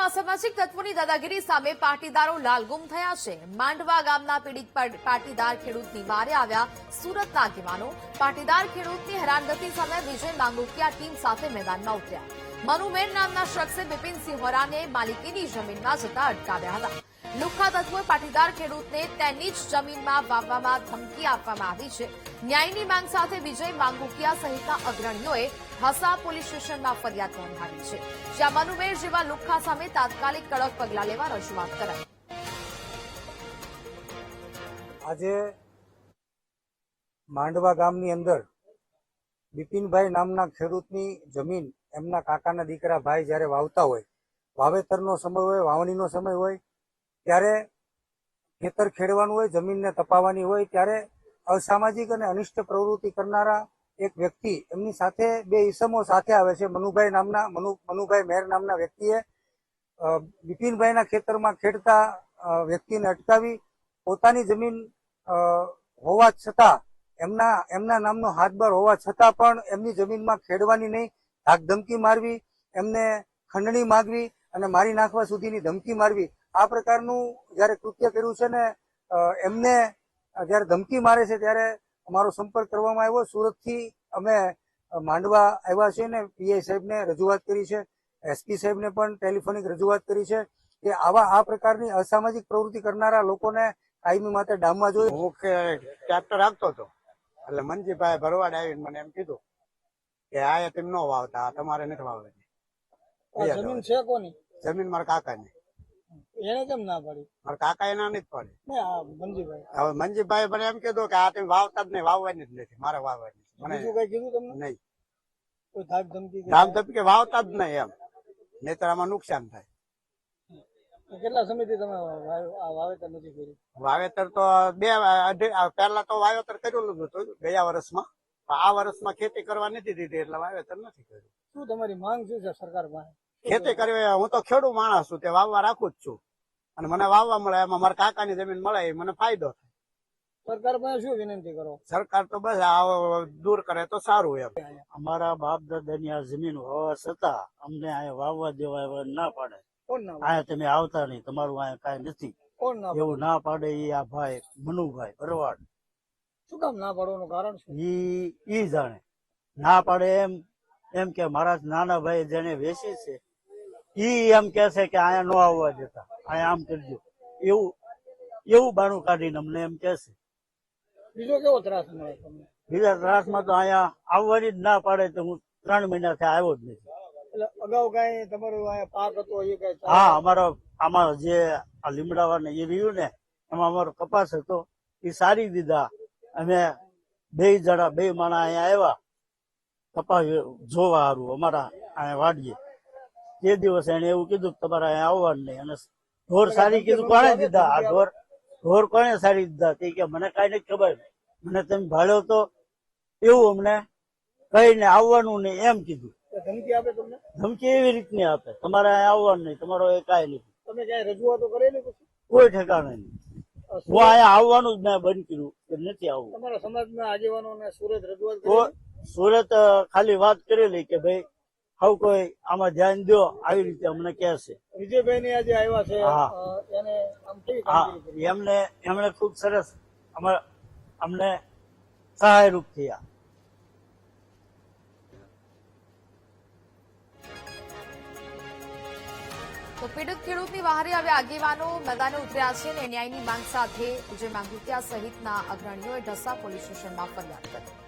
અસામાજિક તત્વોની દાદાગીરી સામે પાટીદારો લાલગુમ થયા છે। માંડવા ગામના પીડિત પાટીદાર ખેડૂતની વારે આવ્યા સુરતના આગેવાનો। પાટીદાર ખેડૂતની હેરાનગતિ સામે વિજય માંગુકિયા ટીમ સાથે મેદાનમાં ઉતર્યા। મનુમેર નામના શખ્સે બિપિનસિંહ હોરાને માલિકીની જમીનમાં જતા અટકાવ્યા હતા। લુખ્ખા તત્વોએ પાટીદાર ખેડૂતને તેની જ જમીનમાં વાવવામાં ધમકી આપવામાં આવી છે। ન્યાયની માંગ સાથે વિજય માંગુકિયા સહિતના અગ્રણીઓએ હસા પોલીસ સ્ટેશનમાં ફરિયાદ નોંધાવી છે, જ્યાં મનુમેર જેવા લુખ્ખા સામે તાત્કાલિક કડક પગલાં લેવા રજૂઆત કરાઈ। આજે માંડવા ગામની અંદર બિપિનભાઈ નામના ખેડૂતની જમીન એમના કાકાના દીકરા ભાઈ જ્યારે વાવતા હોય, વાવેતરનો સમય હોય, વાવણીનો સમય હોય, ત્યારે ખેતર ખેડવાનું હોય, જમીનને તપાવવાની હોય, ત્યારે અસામાજિક અને અનિષ્ટ પ્રવૃત્તિ કરનારા એક વ્યક્તિ એમની સાથે બે ઈસમો સાથે આવે છે। મનુભાઈ મેર નામના વ્યક્તિએ બિપિનભાઈના ખેતરમાં ખેડતા વ્યક્તિને અટકાવી પોતાની જમીન હોવા છતાં એમના નામનો હાથબાર હોવા છતાં પણ એમની જમીનમાં ખેડવાની નહીં, ધાક ધમકી મારવી, એમને ખંડણી માંગવી અને મારી નાખવા સુધીની ધમકી મારવી, આ પ્રકારનું જયારે કૃત્ય કર્યું છે ને એમને જયારે ધમકી મારે છે ત્યારે અમારો સંપર્ક કરવામાં આવ્યો। સુરતથી અમે માંડવા આવ્યા છે ને પીઆઈ સાહેબને રજૂઆત કરી છે, એસપી સાહેબને પણ ટેલિફોનિક રજૂઆત કરી છે કે આ પ્રકારની અસામાજિક પ્રવૃત્તિ કરનારા લોકોને કાયમી માટે ડામવા જોઈએ। હું ટ્રેક્ટર રાખતો હતો એટલે મનજીભાઈ ભરવાડ આવીને મને એમ કીધું કે આ તેમ ન વાવતા, તમારે નથી વાવવાની। જમીન છે કોની? જમીન મારા કાકાની। એને કેમ ના પાડી? મારા કાકા એના નથી પાડી। મનજીભાઈ હવે મનજીભાઈ મને એમ કીધું કે આ તેમ વાવતા જ નહીં, વાવવાની જ નથી, મારે વાવવાની મને બીજું કઈ કીધું તમને? નહીં, કોઈ ધાક ધમકી ધામ ધમકી વાવતા જ નહીં એમ, નહીતર આમાં નુકસાન થાય। કેટલા સમયથી તમે વાવેતર નથી કર્યું? વાવેતર તો પહેલા તો વાવેતર કરેલું હતું ગયા વર્ષમાં, આ વર્ષમાં ખેતી કરવા નથી દીધી એટલે વાવેતર નથી કર્યું। શું તમારી માંગ શું છે સરકાર પાસે? ખેતી કરવી, હું તો ખેડૂત માણસ છું, તે વાવવા રાખું જ છું અને મને વાવવા મળે એમાં મારા કાકાની જમીન મળે એ મને ફાયદો થાય। સરકાર પાસે શું વિનંતી કરો? સરકાર તો બસ આ દૂર કરે તો સારું એમ। અમારા બાપ દાદાની આ જમીન હોવા છતાં અમને અહીંયા વાવવા દેવા ના પાડે। કોણ ના અહીંયા તમે આવતા નહીં, તમારું અહીંયા કાંઈ નથી કોણ ના એવું ના પાડે એ આ ભાઈ મનુભાઈ ભરવાડ। શું કામ ના પાડવાનું કારણ શું? ઈ જાણે ના પાડે એમ કે મારા નાના ભાઈ જેને વેચી છે ઈ એમ કે છે કે અહીંયા ન આવવા દેતા, અહીંયા આમ કરજો, એવું બાણું કાઢીને અમને એમ કે છે। બીજો કેવો ત્રાસ મળે તમને? બીજા ત્રાસમાં તો અહીંયા આવવાની જ ના પાડે તો હું 3 મહિનાથી આવ્યો જ નથી। એટલે અગાઉ કઈ તમારું અહીંયા પાક હતો એ કઈ? હા, અમારો આમાં જે આ લીમડાવાને એ રહ્યું ને એમાં અમારો કપાસ હતો એ સારી દીધા। અમે બે માણા અહીંયા આવ્યા કપાસ જોવા સારું અમારા અહીંયા વાડીએ, તે દિવસે એને એવું કીધું કે તમારે અહીંયા આવવાનું નહીં, અને ઢોર સારી કીધું કોણે દીધા? આ ઢોર કોણે સારી દીધા? તે કે મને કઈ નથી ખબર, મને તમે ભાડ્યો તો એવું અમને કહીને આવવાનું નહીં એમ કીધું। ધમકી આપે તમને? ધમકી એવી રીતની આપે, તમારે અહીંયા આવવાનું નહીં, તમારો એ કાંઈ નથી। તમે ક્યાંય રજૂઆતો કરેલી પછી? કોઈ ઠેકાણે નહીં, હું અહીંયા આવવાનું જ મેં બંધ કર્યું કે નથી આવવું। તમારા સમાજના આગેવાનોને સુરત રજૂઆત કરી? સુરત ખાલી વાત કરેલી કે ભાઈ હવે કોઈ આમાં ધ્યાન દો, આવી રીતે અમને કહે છે। વિજયભાઈ ને આજે આવ્યા છે, એને આમ કેવી કામગીરી કરી? એમણે ખુબ સરસ અમને સહાયરૂપ થયા। તો પીડિત ખેડૂતની વહારે હવે આગેવાનો મેદાને ઉતર્યા છે અને ન્યાયની માંગ સાથે વિજય માંગુકિયા સહિતના અગ્રણીઓએ ઢસા પોલીસ સ્ટેશનમાં ફરિયાદ કરી।